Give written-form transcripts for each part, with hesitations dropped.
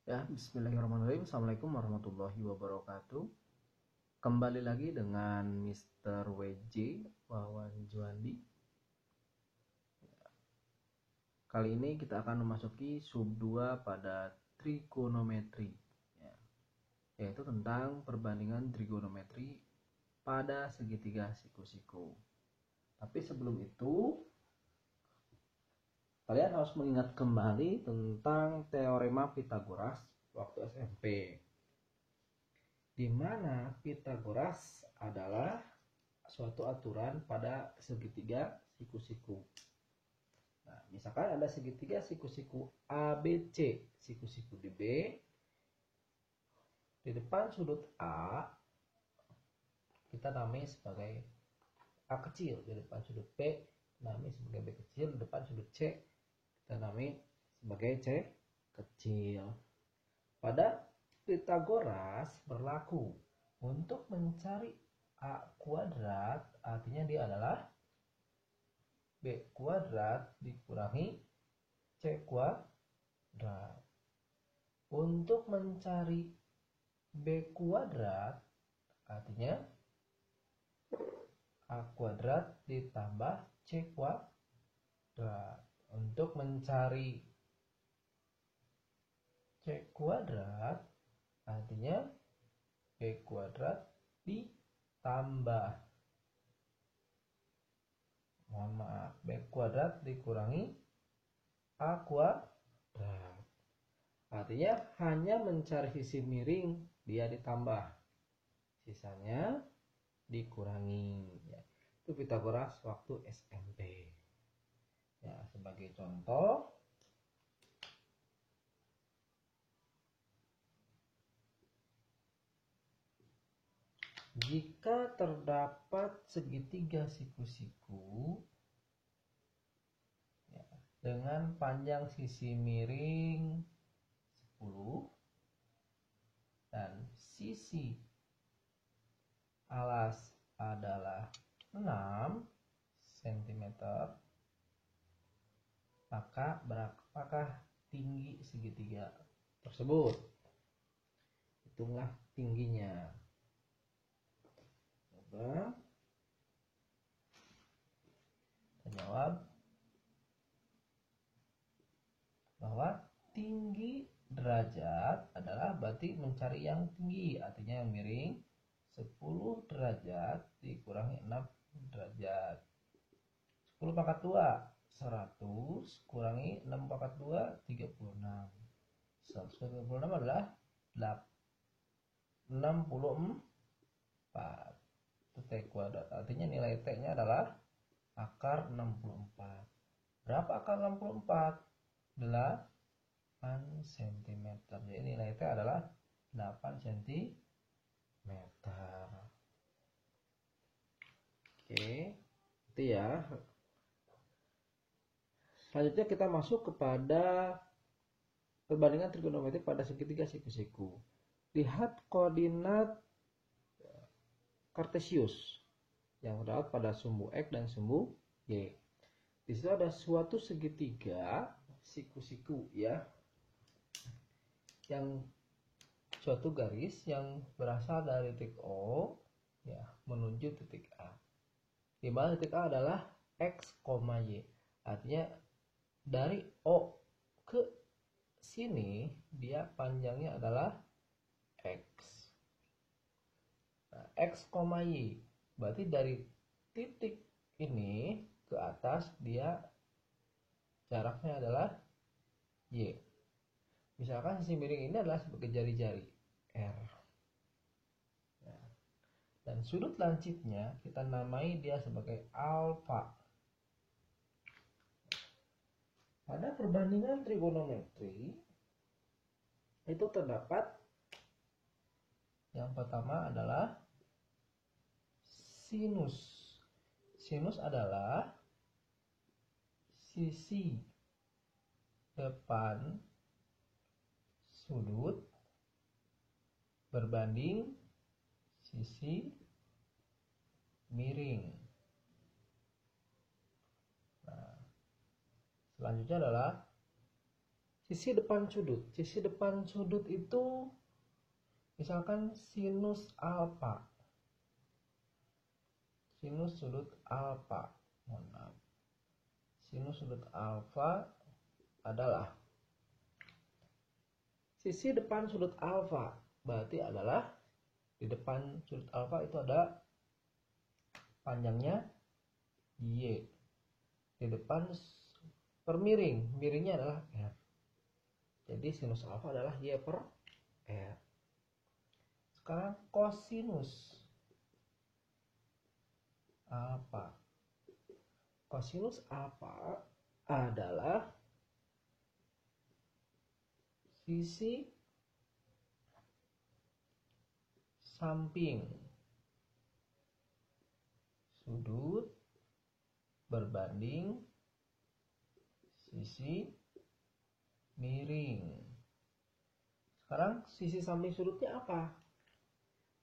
Ya, bismillahirrahmanirrahim. Assalamualaikum warahmatullahi wabarakatuh. Kembali lagi dengan Mr. WJ Wawan Juandi. Kali ini kita akan memasuki sub 2 pada trigonometri, ya, yaitu tentang perbandingan trigonometri pada segitiga siku-siku. Tapi sebelum itu, kalian harus mengingat kembali tentang teorema Pythagoras waktu SMP, di mana Pythagoras adalah suatu aturan pada segitiga siku-siku. Nah, misalkan ada segitiga siku-siku ABC, siku-siku di B, di depan sudut A kita namai sebagai A kecil, di depan sudut B namai sebagai B kecil, di depan sudut C kita namai sebagai C kecil. Pada Pythagoras berlaku untuk mencari A kuadrat, artinya dia adalah B kuadrat dikurangi C kuadrat. Untuk mencari B kuadrat, artinya A kuadrat ditambah C kuadrat. Untuk mencari C kuadrat, artinya B kuadrat ditambah, B kuadrat dikurangi A kuadrat. Artinya hanya mencari sisi miring dia ditambah, sisanya dikurangi. Ya, itu Pythagoras waktu SMP. Ya, sebagai contoh, jika terdapat segitiga siku-siku, ya, dengan panjang sisi miring 10 dan sisi alas adalah 6 cm, maka berapakah tinggi segitiga tersebut? Hitunglah tingginya. Coba kita jawab bahwa tinggi derajat adalah berarti mencari yang tinggi, artinya yang miring 10 derajat dikurangi 6 derajat. 10 pangkat 2 100 kurangi 6 pangkat 2 36. 136 adalah 64. Itu T kuadrat. Artinya nilai T-nya adalah akar 64. Berapa akar 64? 8 cm. Jadi nilai T adalah 8 cm. Oke, itu ya. Selanjutnya kita masuk kepada perbandingan trigonometri pada segitiga siku-siku. Lihat koordinat Kartesius yang terdapat pada sumbu X dan sumbu Y. Di situ ada suatu segitiga siku-siku, ya, yang suatu garis yang berasal dari titik O, ya, menuju titik A. Di mana titik A adalah X, Y. Artinya dari O ke sini dia panjangnya adalah X. Nah, X, Y. Berarti dari titik ini ke atas dia jaraknya adalah Y. Misalkan sisi miring ini adalah sebagai jari-jari R. Nah, dan sudut lancipnya kita namai dia sebagai alfa. Pada perbandingan trigonometri itu terdapat yang pertama adalah sinus. Sinus adalah sisi depan sudut berbanding sisi miring. Nah, selanjutnya adalah Sisi depan sudut. Sisi depan sudut itu misalkan sinus alfa. Sinus sudut alfa. Mohon maaf. Sinus sudut alfa adalah sisi depan sudut alfa. Berarti adalah di depan sudut alfa itu ada panjangnya Y. Di depan per miring. Miringnya adalah R. Jadi sinus alfa adalah Y per R. Sekarang kosinus alfa. Kosinus alfa adalah sisi samping sudut berbanding sisi miring. Sekarang sisi samping sudutnya apa?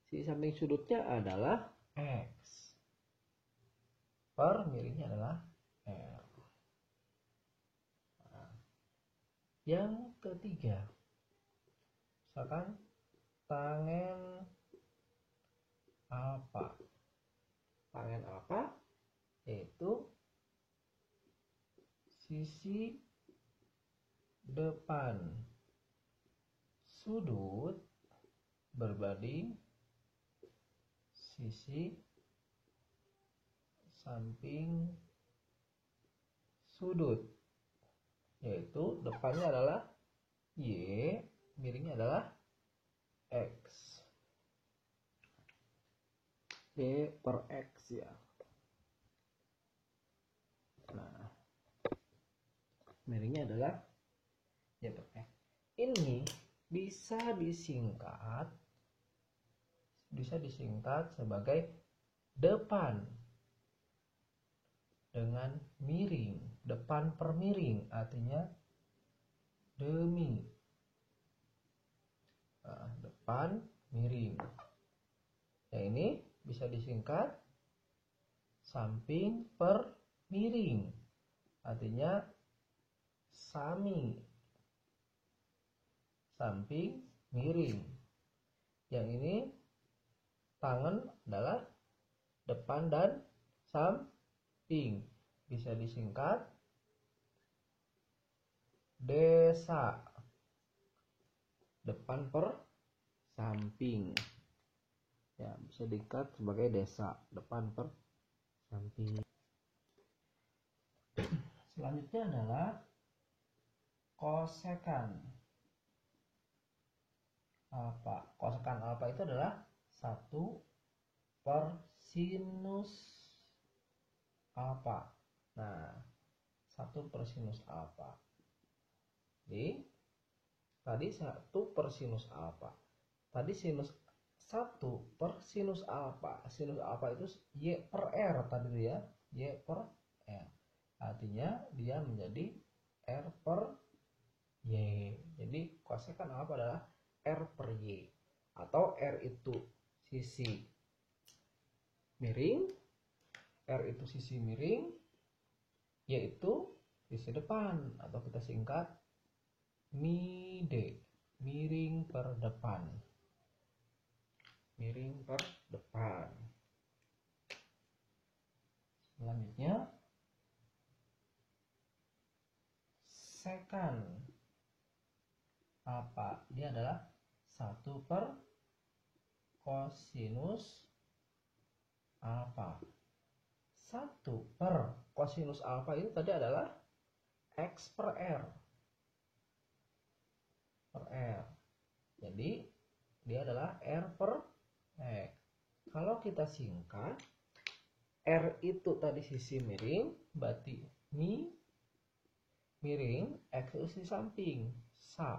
Sisi samping sudutnya adalah X. Per miringnya adalah R. Nah, yang ketiga, misalkan tangen alfa. Tangen alfa yaitu sisi depan sudut berbanding sisi samping sudut, yaitu depannya adalah Y, miringnya adalah X. Y per X ya. Nah, miringnya adalah Y per X. Ini bisa disingkat sebagai depan dengan miring, depan per miring, artinya demi. Nah, depan miring. Yang ini bisa disingkat samping per miring, artinya sami. Samping miring. Yang ini tangan adalah depan dan samping, bisa disingkat desa. Depan per samping ya, bisa disingkat sebagai desa, depan per samping. Selanjutnya adalah kosekan alfa. Kosekan alfa itu adalah 1 per sinus alfa. Nah, 1 per sinus alfa. Jadi tadi 1 per sinus alfa. Tadi sinus 1 per sinus alfa. Sinus alfa itu Y per R tadi itu ya. Y per R. Artinya dia menjadi R per Y. Jadi kosekan alfa adalah R per Y. Atau R itu sisi miring, R itu sisi miring, Y itu sisi depan, atau kita singkat mide, miring per depan. Miring per depan. Selanjutnya sekan alfa. Dia adalah 1 per kosinus alfa. 1 per kosinus alfa itu tadi adalah X per R. Per R. Jadi dia adalah R per X. Kalau kita singkat, R itu tadi sisi miring, berarti miring, X itu sisi samping, sa.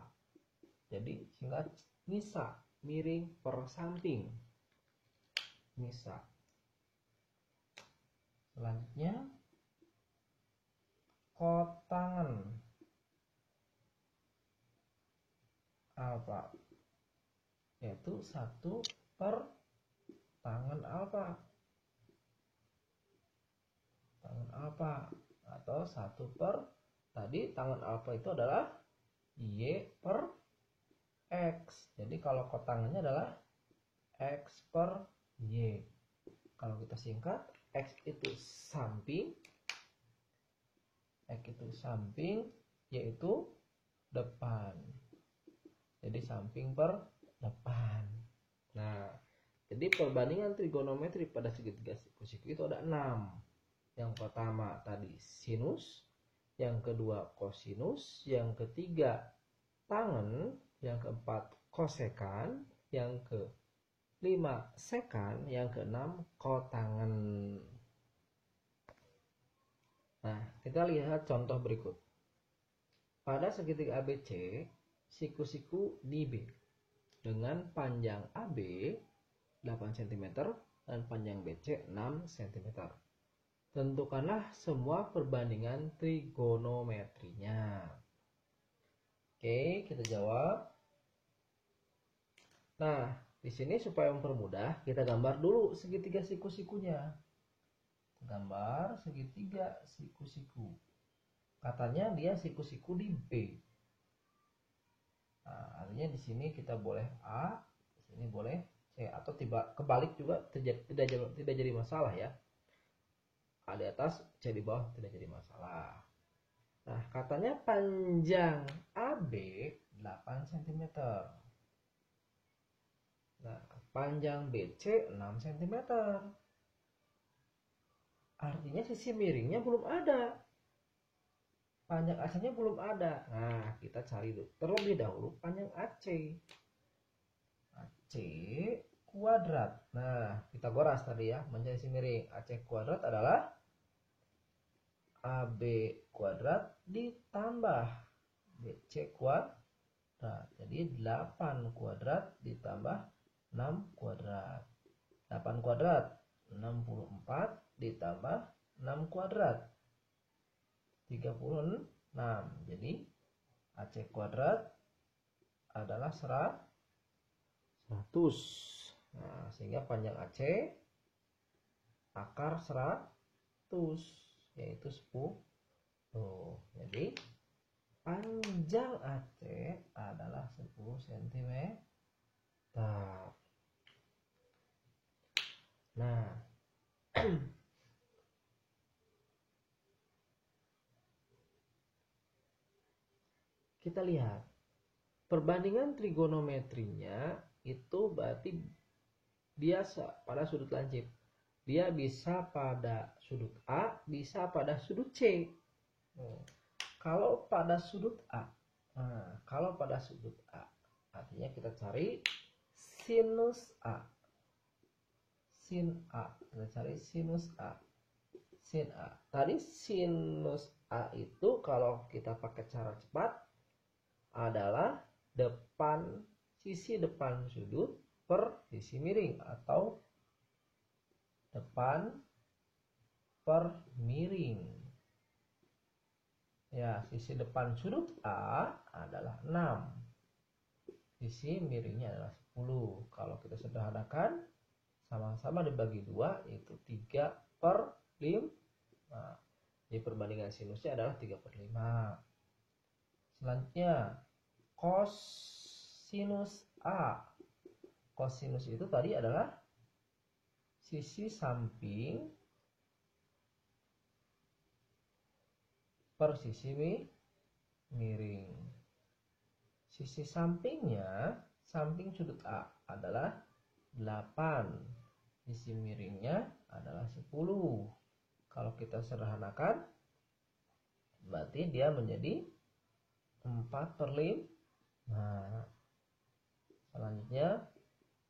Jadi singkat misa, miring per samping, misa. Selanjutnya kotangan alfa, yaitu 1 per tangan alfa. Tangan alfa atau 1 per tadi tangan alfa itu adalah Y per X. Jadi kalau kotangannya adalah X per Y. Kalau kita singkat, X itu samping, yaitu depan. Jadi samping per depan. Nah, jadi perbandingan trigonometri pada segitiga siku-siku itu ada 6. Yang pertama tadi sinus, yang kedua kosinus, yang ketiga tangen, yang keempat kosekan, yang kelima sekan, yang keenam kotangen. Nah, kita lihat contoh berikut. Pada segitiga ABC, siku-siku di B dengan panjang AB 8 cm dan panjang BC 6 cm. Tentukanlah semua perbandingan trigonometrinya. Oke, kita jawab. Nah, di sini supaya mempermudah, kita gambar dulu segitiga siku-sikunya. Gambar segitiga siku-siku. Katanya dia siku-siku di B. Nah, artinya di sini kita boleh A, di sini boleh C, atau kebalik juga tidak jadi masalah ya. A di atas, C di bawah tidak jadi masalah. Nah, katanya panjang AB 8 cm. Nah, panjang BC 6 cm. Artinya sisi miringnya belum ada. Panjang AC-nya belum ada. Nah, kita cari dulu. Terlebih dahulu panjang AC. AC kuadrat. Nah, Pitagoras tadi ya, mencari sisi miring. AC kuadrat adalah AB kuadrat ditambah BC kuadrat. Jadi 8 kuadrat ditambah 6 kuadrat. 8 kuadrat 64 ditambah 6 kuadrat 36. Jadi AC kuadrat adalah 100. Nah, sehingga panjang AC akar 100 yaitu 10. Jadi panjang AC adalah 10 cm. Nah, kita lihat perbandingan trigonometrinya itu berarti biasa pada sudut lancip. Dia bisa pada sudut A, bisa pada sudut C. Kalau pada sudut A, artinya kita cari sinus A. Sin A, kita cari sinus A. Sin A. Tadi sinus A itu kalau kita pakai cara cepat adalah sisi depan sudut per sisi miring atau depan per miring. Ya, sisi depan sudut A adalah 6. Sisi miringnya adalah 10. Kalau kita sederhanakan, sama-sama dibagi 2 itu 3/5. Nah, jadi perbandingan sinusnya adalah 3/5. Selanjutnya kosinus A. Kosinus itu tadi adalah sisi samping per sisi miring. Sisi sampingnya, samping sudut A adalah 8. Sisi miringnya adalah 10. Kalau kita sederhanakan, berarti dia menjadi 4/5. Nah, selanjutnya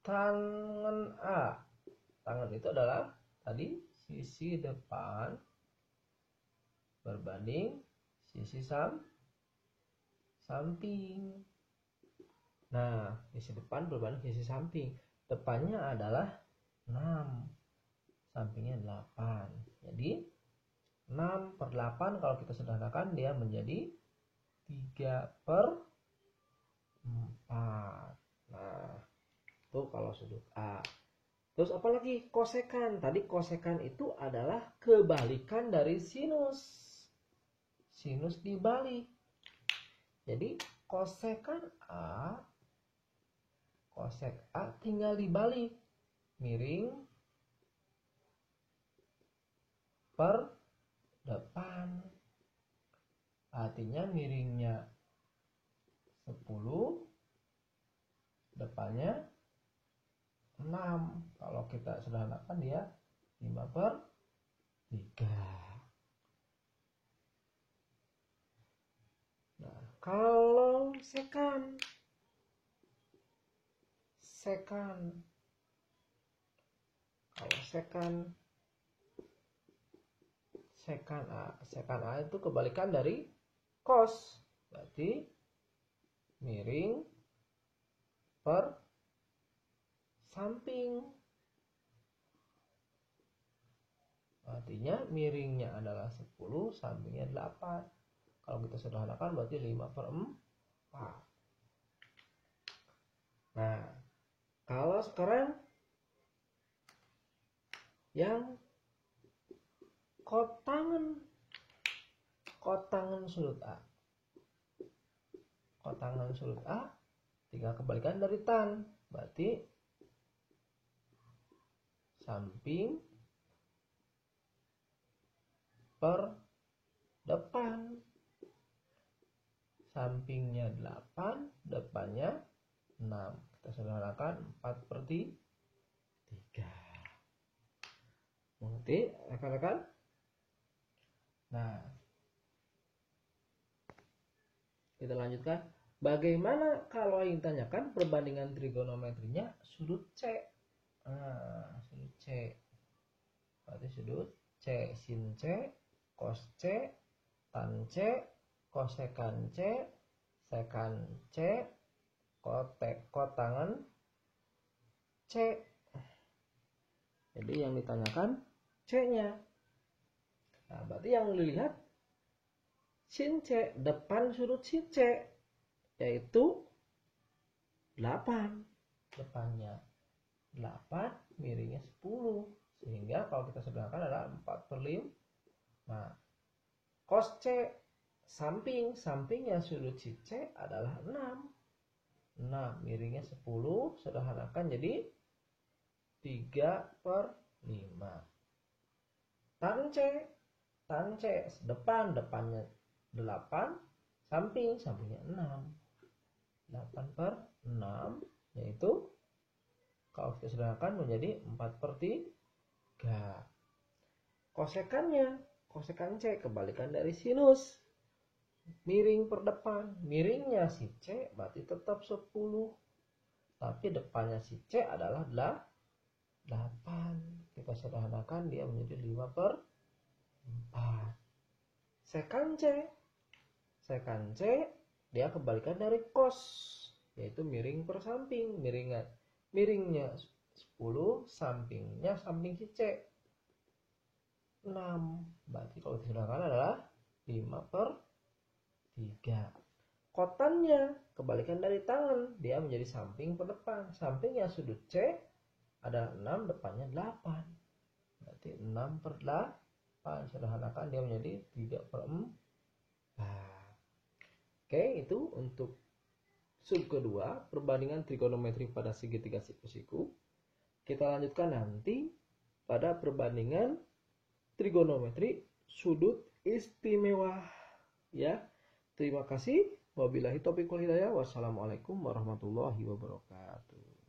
tangen A. Tangen itu adalah tadi sisi depan berbanding sisi samping. Nah, sisi depan berbanding sisi samping. Depannya adalah 6, sampingnya 8. Jadi 6/8 kalau kita sederhanakan dia menjadi 3/4. Nah, itu kalau sudut A. Terus apalagi kosekan? Tadi kosekan itu adalah kebalikan dari sinus. Sinus dibalik. Jadi Kosekan kosek A tinggal dibalik, miring per depan. Artinya miringnya 10, depannya 6. Kalau kita sederhanakan dia 5/3. Nah, kalau sekan sekan A itu kebalikan dari kos, berarti miring per samping. Artinya miringnya adalah 10, sampingnya 8. Kalau kita sederhanakan berarti 5/4. Nah, kalau sekarang yang kotangan sudut A. Kotangan sudut A tinggal kebalikan dari tan. Berarti samping per depan. Sampingnya 8, depannya 6. Kita sederhanakan 4/3. Mengerti rekan-rekan? Nah, kita lanjutkan. Bagaimana kalau yang ditanyakan perbandingan trigonometrinya sudut C? Sudut C. Berarti sudut C, sin C, cos C, tan C, kosekan C, sekan C, kotangan C. Jadi yang ditanyakan C-nya. Nah, berarti yang dilihat sin C, depan sudut sin C, yaitu 8. Depannya 8, miringnya 10. Sehingga kalau kita sederhanakan adalah 4/5. Nah, cos C, sampingnya sudut sin C adalah 6. 6, miringnya 10, sederhanakan jadi 3/5. Tan C depannya 8, sampingnya 6. 8/6, yaitu kalau kita sederhanakan menjadi 4/3. Kosekan C kebalikan dari sinus, miring per depan. Miringnya si C berarti tetap 10, tapi depannya si C adalah 8. Kita sederhanakan dia menjadi 5/4. Sekan C dia kebalikan dari cos, yaitu miring per samping. Miringnya 10, samping si C 6. Berarti kalau disederhanakan adalah 5/3. Kotannya kebalikan dari tangan, dia menjadi samping per depan. Sampingnya sudut C adalah 6, depannya 8. Berarti 6/8. Sederhanakan dia menjadi 3/4. Oke, itu untuk sub kedua, perbandingan trigonometri pada segitiga siku-siku. Kita lanjutkan nanti pada perbandingan trigonometri sudut istimewa. Ya, terima kasih. Wabillahi taufiq wal hidayah. Wassalamualaikum warahmatullahi wabarakatuh.